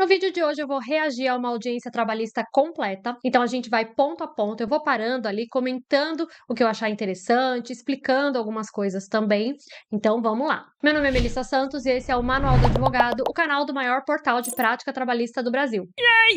No vídeo de hoje eu vou reagir a uma audiência trabalhista completa, então a gente vai ponto a ponto, eu vou parando ali, comentando o que eu achar interessante, explicando algumas coisas também, então vamos lá. Meu nome é Melissa Santos e esse é o Manual do Advogado, o canal do maior portal de prática trabalhista do Brasil.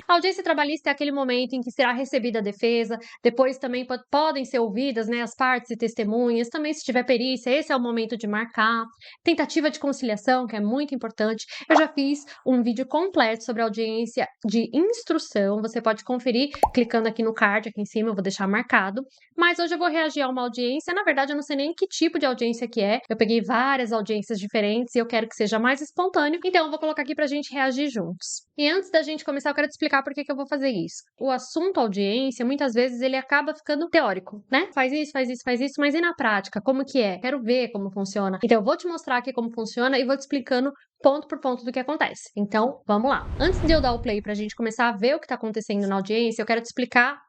A audiência trabalhista é aquele momento em que será recebida a defesa, depois também podem ser ouvidas, né, as partes e testemunhas, também se tiver perícia, esse é o momento de marcar, tentativa de conciliação, que é muito importante. Eu já fiz um vídeo completo sobre audiência de instrução, você pode conferir clicando aqui no card, aqui em cima, eu vou deixar marcado, mas hoje eu vou reagir a uma audiência, na verdade eu não sei nem que tipo de audiência que é, eu peguei várias audiências diferentes e eu quero que seja mais espontâneo, então eu vou colocar aqui pra gente reagir juntos. E antes da gente começar, eu quero te explicar por que eu vou fazer isso. O assunto audiência, muitas vezes, ele acaba ficando teórico, né? Faz isso, faz isso, faz isso, mas e na prática? Como que é? Quero ver como funciona. Então, eu vou te mostrar aqui como funciona e vou te explicando ponto por ponto do que acontece. Então, vamos lá. Antes de eu dar o play pra gente começar a ver o que tá acontecendo na audiência, eu quero te explicar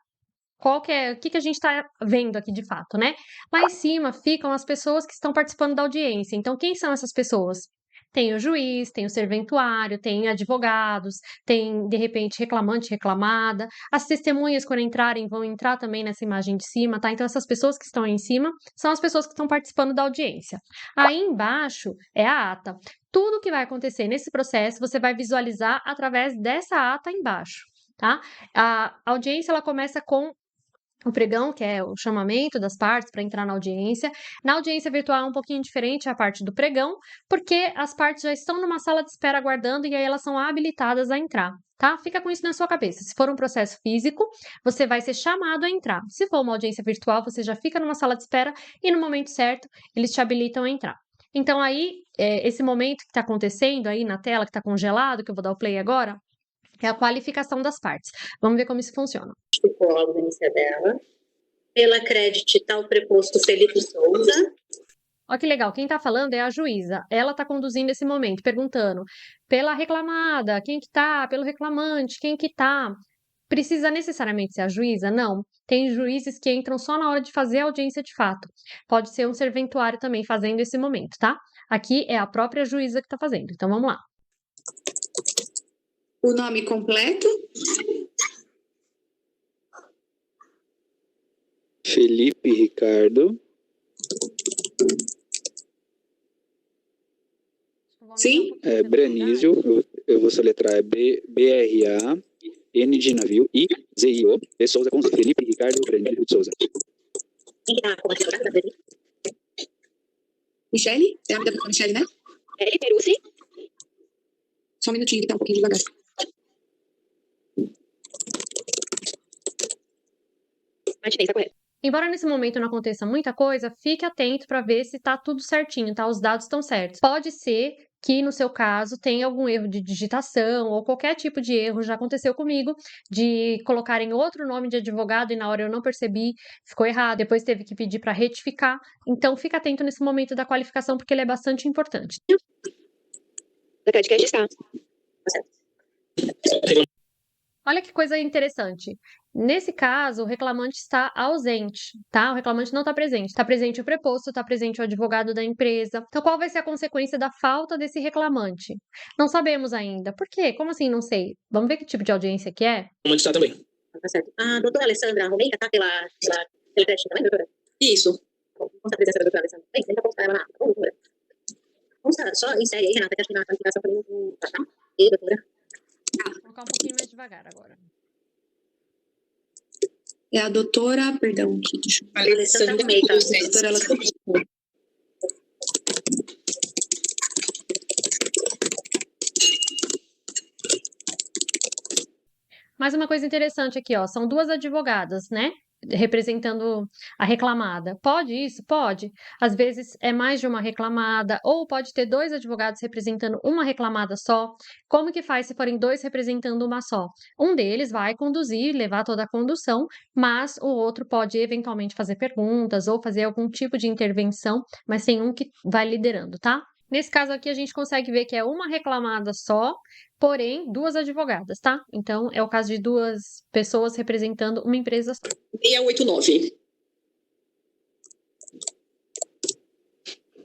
o que a gente está vendo aqui de fato, né? Lá em cima ficam as pessoas que estão participando da audiência. Então, quem são essas pessoas? Tem o juiz, tem o serventuário, tem advogados, tem, de repente, reclamante, reclamada. As testemunhas, quando entrarem, vão entrar também nessa imagem de cima, tá? Então, essas pessoas que estão aí em cima são as pessoas que estão participando da audiência. Aí embaixo é a ata. Tudo que vai acontecer nesse processo, você vai visualizar através dessa ata embaixo, tá? A audiência, ela começa com o pregão, que é o chamamento das partes para entrar na audiência. Na audiência virtual é um pouquinho diferente a parte do pregão, porque as partes já estão numa sala de espera aguardando e aí elas são habilitadas a entrar, tá? Fica com isso na sua cabeça. Se for um processo físico, você vai ser chamado a entrar. Se for uma audiência virtual, você já fica numa sala de espera e no momento certo eles te habilitam a entrar. Então aí, esse momento que está acontecendo aí na tela, que está congelado, que eu vou dar o play agora, é a qualificação das partes. Vamos ver como isso funciona. Ficou a audiência dela. Pela crédito tal preposto Felipe Souza. Olha que legal, quem tá falando é a juíza. Ela tá conduzindo esse momento, perguntando pela reclamada, quem que tá? Pelo reclamante, quem que tá? Precisa necessariamente ser a juíza? Não. Tem juízes que entram só na hora de fazer a audiência de fato. Pode ser um serventuário também fazendo esse momento, tá? Aqui é a própria juíza que tá fazendo. Então vamos lá. O nome completo? Felipe Ricardo. Sim. Branísio, eu vou soletrar, B-R-A, N de navio, I-Z-I-O, de Souza com Felipe Ricardo Branísio de Souza. Michele? É a nome da Michele, né? É Perucci. Só um minutinho que tá um pouquinho devagar. Martinez, tá correto. Embora nesse momento não aconteça muita coisa, fique atento para ver se está tudo certinho, tá? Os dados estão certos. Pode ser que no seu caso tenha algum erro de digitação ou qualquer tipo de erro, já aconteceu comigo, de colocarem outro nome de advogado e na hora eu não percebi, ficou errado, depois teve que pedir para retificar. Então fica atento nesse momento da qualificação porque ele é bastante importante. Da crédito está. Olha que coisa interessante. Nesse caso, o reclamante está ausente, tá? O reclamante não está presente. Está presente o preposto, está presente o advogado da empresa. Então, qual vai ser a consequência da falta desse reclamante? Não sabemos ainda. Por quê? Como assim? Não sei. Vamos ver que tipo de audiência que é? Como está também. Tá certo. A doutora Alessandra Romenca tá pela crédito também, doutora? Isso. Consta a presença da doutora Alessandra. Bem, tenta constar ela na ata. Doutora. Consta, só insere aí, Renata, que acho que na qualificação também não tá, tá? E, doutora? Vou colocar um pouquinho mais devagar agora. É a doutora, perdão, deixa eu... Alessandra Romenca. Doutora Alessandra. Mais uma coisa interessante aqui, ó, são duas advogadas, né? Representando a reclamada. Pode isso? Pode. Às vezes é mais de uma reclamada, ou pode ter dois advogados representando uma reclamada só. Como que faz se forem dois representando uma só? Um deles vai conduzir, levar toda a condução, mas o outro pode eventualmente fazer perguntas ou fazer algum tipo de intervenção, mas tem um que vai liderando, tá? Nesse caso aqui, a gente consegue ver que é uma reclamada só, porém, duas advogadas, tá? Então, é o caso de duas pessoas representando uma empresa só. 689.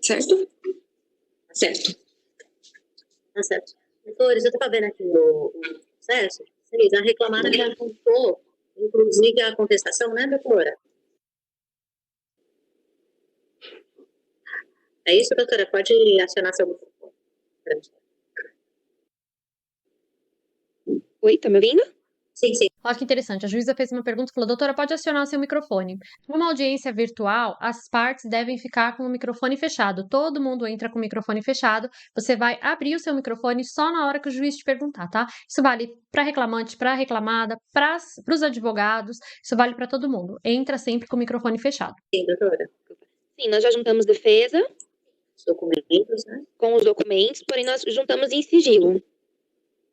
Certo? Certo. Tá certo. Doutores, eu tava vendo aqui processo, a reclamada já juntou, inclusive, a contestação, né, doutora? É isso, doutora? Pode acionar seu microfone. Oi, tá me ouvindo? Sim, sim. Olha que interessante. A juíza fez uma pergunta e falou: doutora, pode acionar o seu microfone. Numa audiência virtual, as partes devem ficar com o microfone fechado. Todo mundo entra com o microfone fechado. Você vai abrir o seu microfone só na hora que o juiz te perguntar, tá? Isso vale para reclamante, para reclamada, para os advogados. Isso vale para todo mundo. Entra sempre com o microfone fechado. Sim, doutora. Sim, nós já juntamos defesa Os documentos, né? com os documentos, porém nós juntamos em sigilo.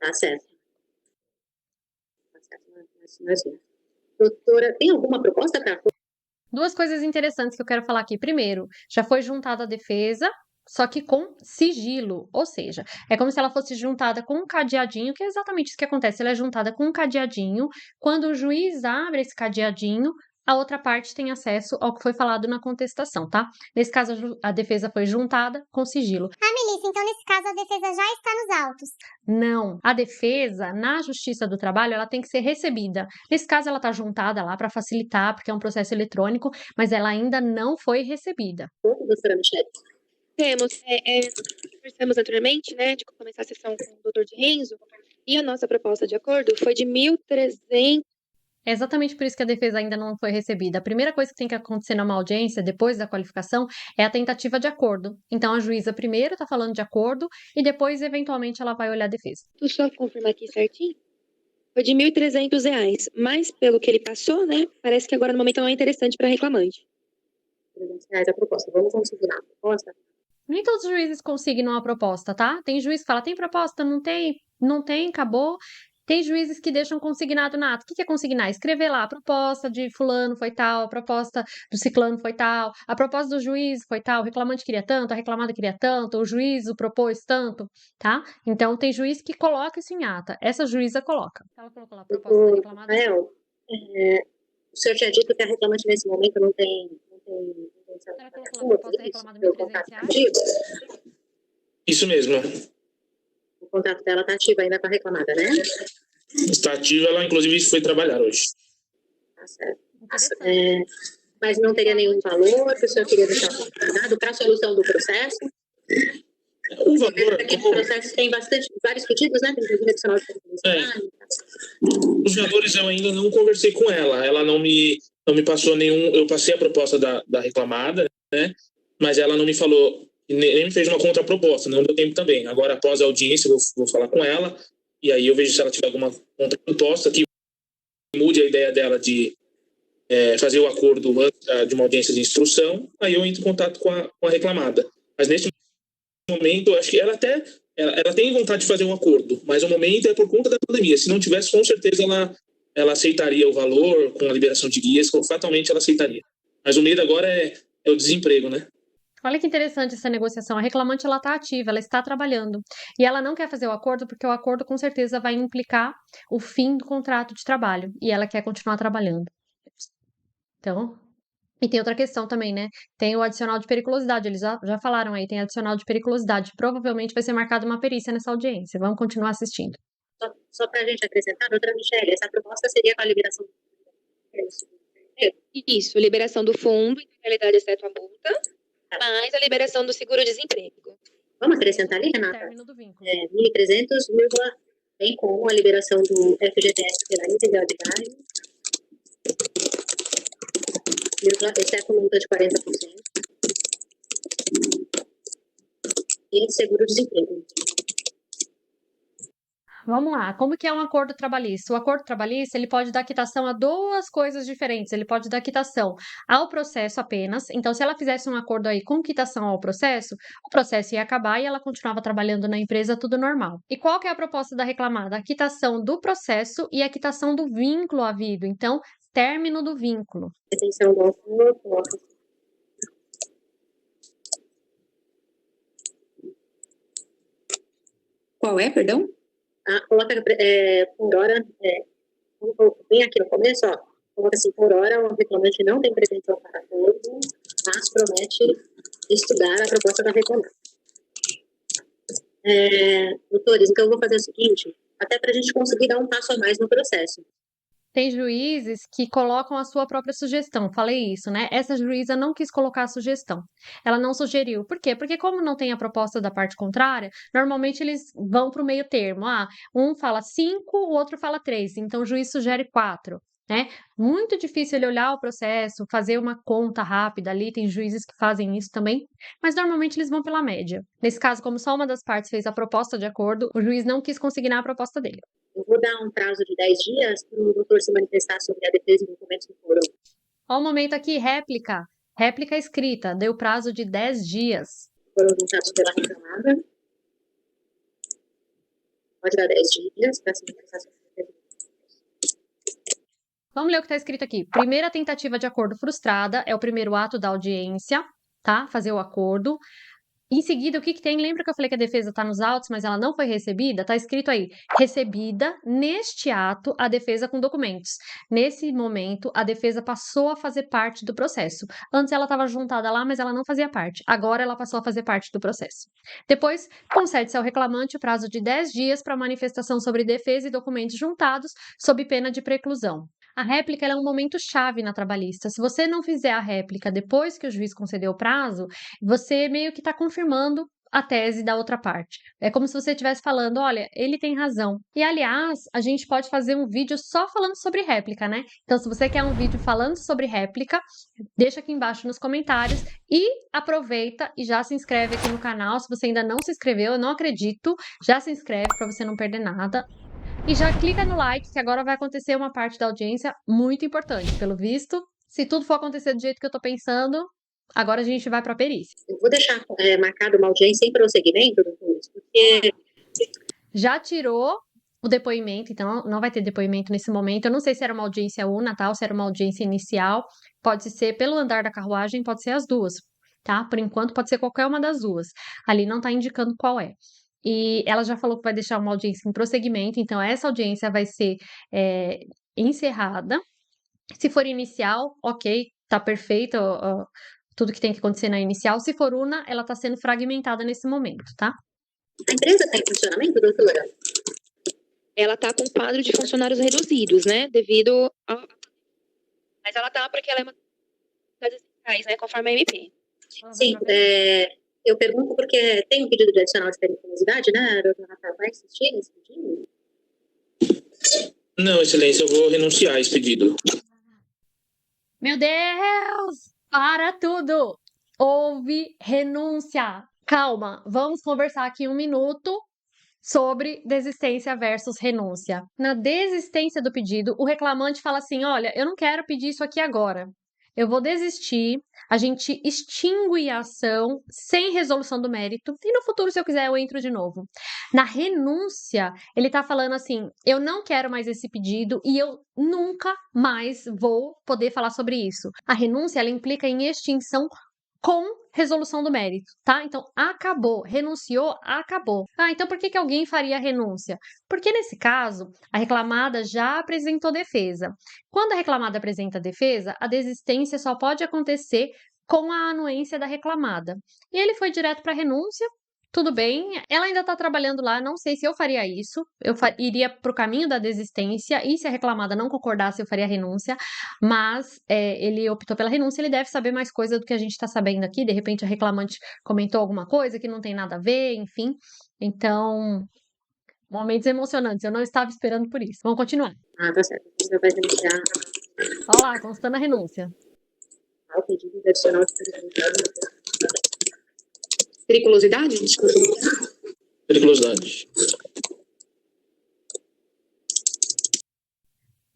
Tá certo. Tá certo. Nós vemos. Doutora, tem alguma proposta para... Duas coisas interessantes que eu quero falar aqui. Primeiro, já foi juntada a defesa, só que com sigilo, ou seja, é como se ela fosse juntada com um cadeadinho, que é exatamente isso que acontece. Ela é juntada com um cadeadinho. Quando o juiz abre esse cadeadinho, a outra parte tem acesso ao que foi falado na contestação, tá? Nesse caso, a defesa foi juntada com sigilo. Melissa, então nesse caso a defesa já está nos autos. Não, a defesa na Justiça do Trabalho ela tem que ser recebida. Nesse caso ela está juntada lá para facilitar, porque é um processo eletrônico, mas ela ainda não foi recebida. Doutora Michele? Temos, conversamos anteriormente, né, de começar a sessão com o doutor de Renzo, e a nossa proposta de acordo foi de 1.300. É exatamente por isso que a defesa ainda não foi recebida. A primeira coisa que tem que acontecer numa audiência, depois da qualificação, é a tentativa de acordo. Então, a juíza primeiro está falando de acordo e depois, eventualmente, ela vai olhar a defesa. Tu só confirmar aqui certinho? Foi de R$1.300, mas pelo que ele passou, né, parece que agora no momento não é interessante para reclamante. R$300 a proposta. Vamos considerar a proposta? Nem todos os juízes consignam a proposta, tá? Tem juiz que fala, tem proposta? Não tem? Não tem, acabou. Tem juízes que deixam consignado na ata. O que é consignar? Escrever lá, a proposta de fulano foi tal, a proposta do ciclano foi tal, a proposta do juiz foi tal, o reclamante queria tanto, a reclamada queria tanto, o juiz o propôs tanto, tá? Então, tem juiz que coloca isso em ata. Essa juíza coloca. Ela colocou lá a proposta da reclamada. Rafael, o senhor tinha dito que a reclamante nesse momento não tem Ela colocou lá a proposta da reclamada R$1.300. Isso mesmo. O contrato dela está ativo ainda com a reclamada, né? Está ativa, ela inclusive foi trabalhar hoje. Tá certo. Mas não teria nenhum valor que o senhor queria deixar combinado para a solução do processo? O valor, Aqui no processo tem vários pedidos, né? Tem pedido adicional de compensação. os valores eu ainda não conversei com ela. Ela não me passou nenhum. Eu passei a proposta da reclamada, né? Mas ela não me falou, nem me fez uma contraproposta, não deu tempo também. Agora, após a audiência, eu vou falar com ela e aí eu vejo se ela tiver alguma contraproposta que mude a ideia dela de fazer o acordo antes de uma audiência de instrução. Aí eu entro em contato com a reclamada. Mas neste momento, eu acho que ela tem vontade de fazer um acordo, mas o momento é por conta da pandemia. Se não tivesse, com certeza ela aceitaria o valor com a liberação de guias, fatalmente ela aceitaria. Mas o medo agora é o desemprego, né? Olha que interessante essa negociação. A reclamante ela está ativa, ela está trabalhando. E ela não quer fazer o acordo porque o acordo com certeza vai implicar o fim do contrato de trabalho. E ela quer continuar trabalhando. Então, e tem outra questão também, né? Tem o adicional de periculosidade. Eles já falaram aí, tem adicional de periculosidade. Provavelmente vai ser marcada uma perícia nessa audiência. Vamos continuar assistindo. Só para a gente acrescentar, doutora Michele, essa proposta seria com a liberação Isso, liberação do fundo, integralidade exceto a multa, mais a liberação do seguro-desemprego. Vamos acrescentar ali, Renata? Término do vínculo. 1.300, bem como a liberação do FGTS pela integralidade, exceto multa de 40%, e seguro-desemprego. Vamos lá, como que é um acordo trabalhista? O acordo trabalhista, ele pode dar quitação a duas coisas diferentes. Ele pode dar quitação ao processo apenas. Então, se ela fizesse um acordo aí com quitação ao processo, o processo ia acabar e ela continuava trabalhando na empresa, tudo normal. E qual que é a proposta da reclamada? A quitação do processo e a quitação do vínculo havido. Então, término do vínculo. Retenção do autor, Qual é, perdão? coloca por hora, bem aqui no começo, ó, coloca assim, por hora o reclamante não tem pretensão para acordo, mas promete estudar a proposta da reclamada. Doutores, então eu vou fazer o seguinte, até para a gente conseguir dar um passo a mais no processo. Tem juízes que colocam a sua própria sugestão. Falei isso, né? Essa juíza não quis colocar a sugestão. Ela não sugeriu. Por quê? Porque como não tem a proposta da parte contrária, normalmente eles vão para o meio termo. Um fala 5, o outro fala 3. Então o juiz sugere 4. Né? Muito difícil ele olhar o processo, fazer uma conta rápida ali. Tem juízes que fazem isso também, mas normalmente eles vão pela média. Nesse caso, como só uma das partes fez a proposta de acordo, o juiz não quis consignar a proposta dele. Eu vou dar um prazo de 10 dias para o doutor se manifestar sobre a defesa e documentos do foro. Ó, o momento aqui, réplica. Réplica escrita, deu prazo de 10 dias. Foram juntados pela reclamada. Pode dar 10 dias para se manifestar sobre a defesa. Vamos ler o que está escrito aqui. Primeira tentativa de acordo frustrada é o primeiro ato da audiência, tá? Fazer o acordo. Em seguida, o que tem? Lembra que eu falei que a defesa está nos autos, mas ela não foi recebida? Está escrito aí, recebida neste ato a defesa com documentos. Nesse momento, a defesa passou a fazer parte do processo. Antes ela estava juntada lá, mas ela não fazia parte. Agora ela passou a fazer parte do processo. Depois, concede-se ao reclamante o prazo de 10 dias para manifestação sobre defesa e documentos juntados, sob pena de preclusão. A réplica ela é um momento chave na trabalhista. Se você não fizer a réplica depois que o juiz concedeu o prazo, você meio que está confirmando a tese da outra parte. É como se você estivesse falando, olha, ele tem razão. E, aliás, a gente pode fazer um vídeo só falando sobre réplica, né? Então, se você quer um vídeo falando sobre réplica, deixa aqui embaixo nos comentários e aproveita e já se inscreve aqui no canal. Se você ainda não se inscreveu, eu não acredito, já se inscreve para você não perder nada. E já clica no like, que agora vai acontecer uma parte da audiência muito importante. Pelo visto, se tudo for acontecer do jeito que eu tô pensando, agora a gente vai para a perícia. Eu vou deixar marcado uma audiência em prosseguimento, doutores, porque... Já tirou o depoimento, então não vai ter depoimento nesse momento. Eu não sei se era uma audiência una, tá? Ou se era uma audiência inicial. Pode ser pelo andar da carruagem, pode ser as duas, tá? Por enquanto, pode ser qualquer uma das duas. Ali não tá indicando qual é. E ela já falou que vai deixar uma audiência em prosseguimento, então essa audiência vai ser encerrada. Se for inicial, ok, tá perfeito, tudo que tem que acontecer na inicial. Se for una, ela tá sendo fragmentada nesse momento, tá? A empresa está em funcionamento, doutora? Ela está com um quadro de funcionários reduzidos, né? Devido a... Mas ela tá porque ela é uma das essenciais, né? Conforme a MP. Sim, eu pergunto porque tem um pedido de adicional de periculosidade, né, doutora Rafael? Vai existir esse pedido? Não, excelência, eu vou renunciar a esse pedido. Meu Deus! Para tudo! Houve renúncia. Calma, vamos conversar aqui 1 minuto sobre desistência versus renúncia. Na desistência do pedido, o reclamante fala assim: olha, eu não quero pedir isso aqui agora. Eu vou desistir, a gente extingue a ação sem resolução do mérito, e no futuro, se eu quiser, eu entro de novo. Na renúncia, ele tá falando assim, eu não quero mais esse pedido e eu nunca mais vou poder falar sobre isso. A renúncia, ela implica em extinção com resolução do mérito, tá? Então, acabou, renunciou, acabou. Então por que alguém faria renúncia? Porque nesse caso, a reclamada já apresentou defesa. Quando a reclamada apresenta defesa, a desistência só pode acontecer com a anuência da reclamada. E ele foi direto para renúncia. Tudo bem, ela ainda está trabalhando lá, não sei se eu faria isso, eu iria para o caminho da desistência, e se a reclamada não concordasse, eu faria renúncia, mas ele optou pela renúncia, ele deve saber mais coisa do que a gente está sabendo aqui, de repente a reclamante comentou alguma coisa que não tem nada a ver, enfim, então, momentos emocionantes, eu não estava esperando por isso. Vamos continuar. Tá certo, você vai renunciar. Olha lá, constando a renúncia. Ao pedido de adicional de periculosidade? Desculpa. Periculosidade.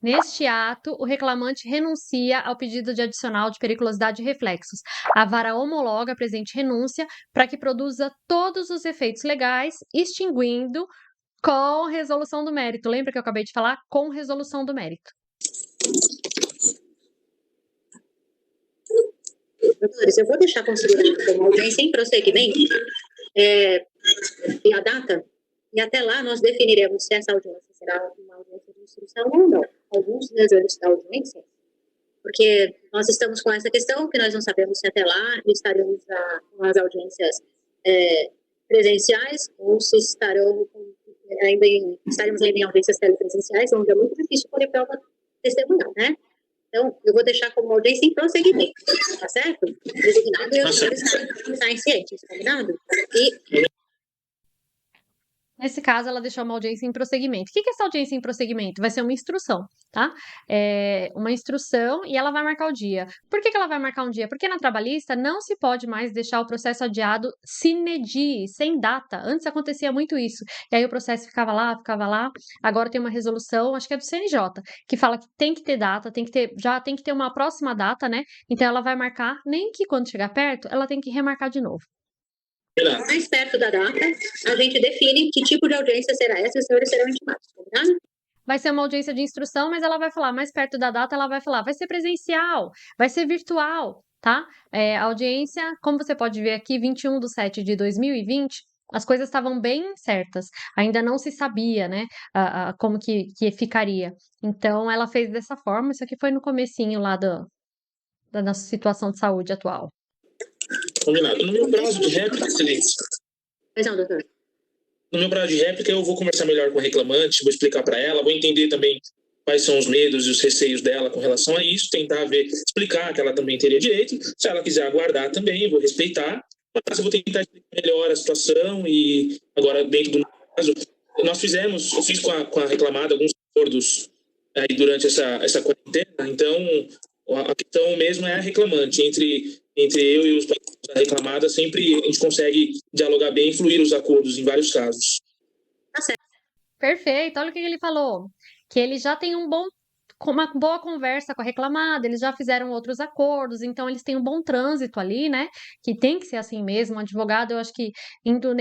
Neste ato, o reclamante renuncia ao pedido de adicional de periculosidade e reflexos. A vara homologa a presente renúncia para que produza todos os efeitos legais, extinguindo com resolução do mérito. Lembra que eu acabei de falar? Com resolução do mérito. Doutores, eu vou deixar considerado como audiência em prosseguimento e a data, e até lá nós definiremos se essa audiência será uma audiência de instrução ou não. Alguns desejos da audiência, porque nós estamos com essa questão que nós não sabemos se até lá estaremos com as audiências presenciais ou se estarão com estaremos ainda em audiências telepresenciais, onde é muito difícil poder prova testemunhal, né? Então, eu vou deixar como audiência em prosseguimento, tá certo? Designado e os senhores estarem cientes, combinado? E Nesse caso, ela deixou uma audiência em prosseguimento. O que é essa audiência em prosseguimento? Vai ser uma instrução, tá? Uma instrução e ela vai marcar o dia. Por que ela vai marcar um dia? Porque na trabalhista não se pode mais deixar o processo adiado sine die, sem data. Antes acontecia muito isso. E aí o processo ficava lá. Agora tem uma resolução, acho que é do CNJ, que fala que tem que ter data, já tem que ter uma próxima data, né? Então ela vai marcar, nem que quando chegar perto, ela tem que remarcar de novo. mais perto da data, a gente define que tipo de audiência será essa e os senhores serão intimados, combinado? Vai ser uma audiência de instrução, mas ela vai falar, mais perto da data, ela vai falar, vai ser presencial, vai ser virtual, tá? A audiência, como você pode ver aqui, 21/7/2020, as coisas estavam bem certas. Ainda não se sabia, né, como que ficaria. Então, ela fez dessa forma. Isso aqui foi no comecinho lá da nossa situação de saúde atual. Combinado. No meu prazo de réplica, excelência. Pois não, doutor. No meu prazo de réplica, eu vou conversar melhor com a reclamante, vou explicar para ela, vou entender também quais são os medos e os receios dela com relação a isso, tentar explicar que ela também teria direito. Se ela quiser aguardar também, eu vou respeitar. Mas eu vou tentar explicar melhor a situação e agora, dentro do caso, eu fiz com a reclamada alguns acordos aí durante essa quarentena, então a questão mesmo é a reclamante. Entre eu e os pacientes da reclamada, sempre a gente consegue dialogar bem e fluir os acordos em vários casos. Tá certo. Perfeito. Olha o que ele falou. Que ele já tem uma boa conversa com a reclamada, eles já fizeram outros acordos, então eles têm um bom trânsito ali, né? Que tem que ser assim mesmo. O advogado, eu acho que indo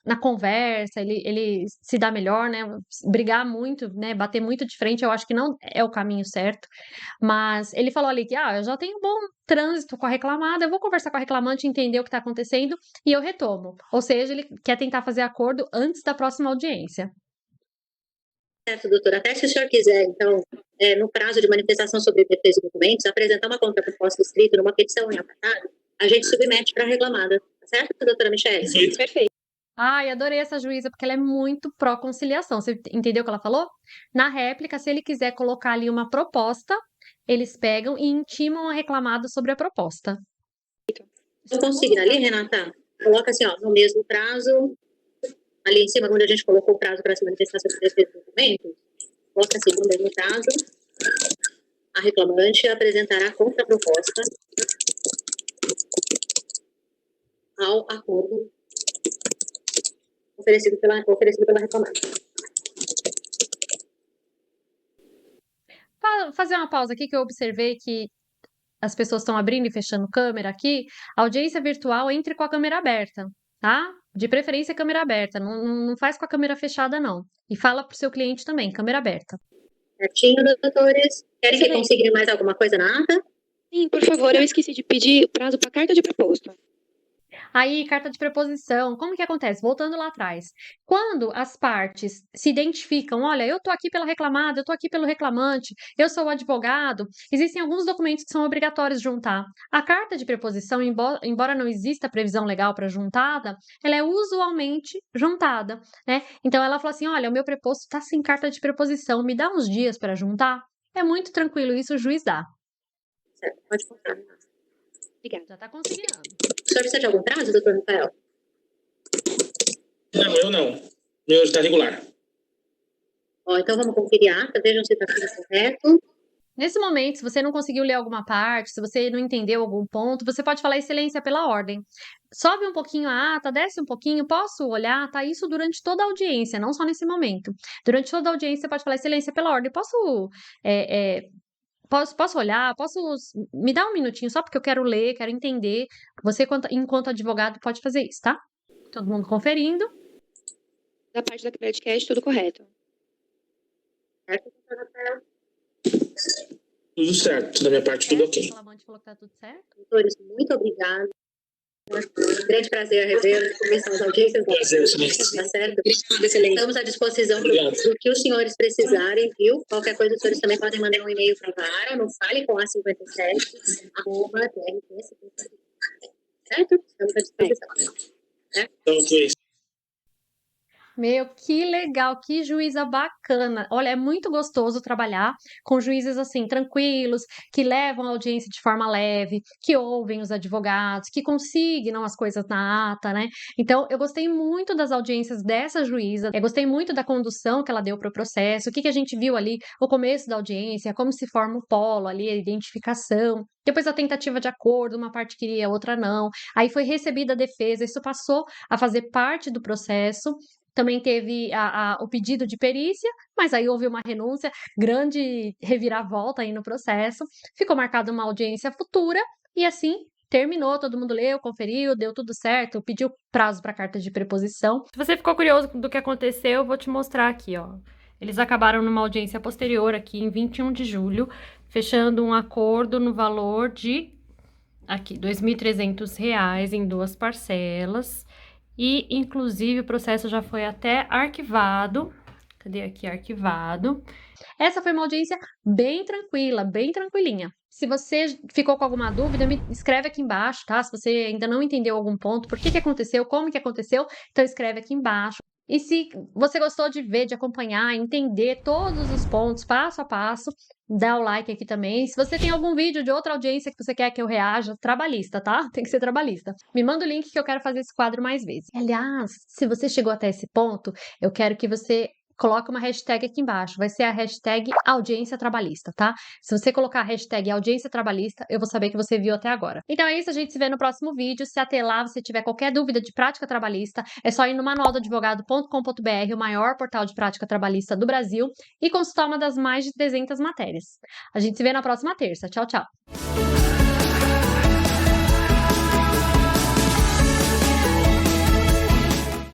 na conversa, ele se dá melhor, né? Brigar muito, né? Bater muito de frente, eu acho que não é o caminho certo. Mas ele falou ali que, eu já tenho um bom trânsito com a reclamada, eu vou conversar com a reclamante, entender o que está acontecendo e eu retomo. Ou seja, ele quer tentar fazer acordo antes da próxima audiência. Certo, doutor. Até se o senhor quiser, então, no prazo de manifestação sobre defesa de documentos, apresentar uma contraproposta escrita numa petição em apartado, a gente submete para a reclamada. Tá certo, doutora Michele? Sim, perfeito. Ai, adorei essa juíza, porque ela é muito pró-conciliação. Você entendeu o que ela falou? Na réplica, se ele quiser colocar ali uma proposta, eles pegam e intimam a reclamada sobre a proposta. Não conseguir ali, Renata? Coloca assim, no mesmo prazo, ali em cima, onde a gente colocou o prazo para se manifestar sobre defesa do documento, coloca assim, no mesmo prazo, a reclamante apresentará a contraproposta ao acordo oferecido pela reclamante. Fazer uma pausa aqui, que eu observei que as pessoas estão abrindo e fechando câmera aqui. A audiência virtual entre com a câmera aberta, tá? De preferência, câmera aberta. Não faz com a câmera fechada, não. E fala pro seu cliente também, câmera aberta. Certinho, doutores. Querem que consiga mais alguma coisa na ata? Sim, por favor, eu esqueci de pedir prazo para carta de proposta. Aí, carta de preposição, como que acontece? Voltando lá atrás. Quando as partes se identificam, olha, eu tô aqui pela reclamada, eu tô aqui pelo reclamante, eu sou o advogado, existem alguns documentos que são obrigatórios juntar. A carta de preposição, embora não exista previsão legal para juntada, ela é usualmente juntada, né? Então, ela fala assim, olha, o meu preposto tá sem carta de preposição, me dá uns dias para juntar? É muito tranquilo isso, o juiz dá. Certo, pode contar. Obrigada. Já tá conseguindo. O senhor precisa de algum prazo, doutor Rafael? Não, eu não. O meu está regular. Então vamos conferir a ata, vejam se está tudo correto. Nesse momento, se você não conseguiu ler alguma parte, se você não entendeu algum ponto, você pode falar excelência pela ordem. Sobe um pouquinho a ata, desce um pouquinho, posso olhar, tá? Isso durante toda a audiência, não só nesse momento. Durante toda a audiência, você pode falar excelência pela ordem. Posso olhar? Me dar um minutinho só porque eu quero ler, quero entender. Você, enquanto advogado, pode fazer isso, tá? Todo mundo conferindo. Da parte da CredCast, tudo correto. Certo, doutor Rafael? Tudo certo. Da minha parte, tudo ok. O reclamante falou que tá tudo certo. Doutores, muito obrigada. Grande prazer rever, começar as audiências. Prazer, excelência. Tá certo? Estamos à disposição do que os senhores precisarem, viu? Qualquer coisa, os senhores também podem mandar um e-mail para a Vara, no Fale com A57, @TRPS. Certo? Estamos à disposição. Então, ok. Meu, que legal, que juíza bacana. Olha, é muito gostoso trabalhar com juízes assim, tranquilos, que levam a audiência de forma leve, que ouvem os advogados, que consignam as coisas na ata, né? Então, eu gostei muito das audiências dessa juíza, eu gostei muito da condução que ela deu para o processo, o que a gente viu ali, o começo da audiência, como se forma o polo ali, a identificação. Depois a tentativa de acordo, uma parte queria, a outra não. Aí foi recebida a defesa, isso passou a fazer parte do processo. Também teve o pedido de perícia, mas aí houve uma renúncia, grande reviravolta aí no processo. Ficou marcada uma audiência futura e assim terminou, todo mundo leu, conferiu, deu tudo certo, pediu prazo para carta de preposição. Se você ficou curioso do que aconteceu, eu vou te mostrar aqui, ó. Eles acabaram numa audiência posterior aqui em 21 de julho, fechando um acordo no valor de aqui, R$ 2.300 em 2 parcelas. E, inclusive, o processo já foi até arquivado. Cadê aqui? Arquivado. Essa foi uma audiência bem tranquila, bem tranquilinha. Se você ficou com alguma dúvida, me escreve aqui embaixo, tá? Se você ainda não entendeu algum ponto, por que aconteceu, como que aconteceu, então escreve aqui embaixo. E se você gostou de ver, de acompanhar, entender todos os pontos, passo a passo, dá o like aqui também. Se você tem algum vídeo de outra audiência que você quer que eu reaja, trabalhista, tá? Tem que ser trabalhista. Me manda o link que eu quero fazer esse quadro mais vezes. Aliás, se você chegou até esse ponto, eu quero que você coloque uma hashtag aqui embaixo. Vai ser a hashtag audiência trabalhista, tá? Se você colocar a hashtag audiência trabalhista, eu vou saber que você viu até agora. Então é isso, a gente se vê no próximo vídeo. Se até lá você tiver qualquer dúvida de prática trabalhista, é só ir no manualdoadvogado.com.br, o maior portal de prática trabalhista do Brasil, e consultar uma das mais de 300 matérias. A gente se vê na próxima terça. Tchau, tchau!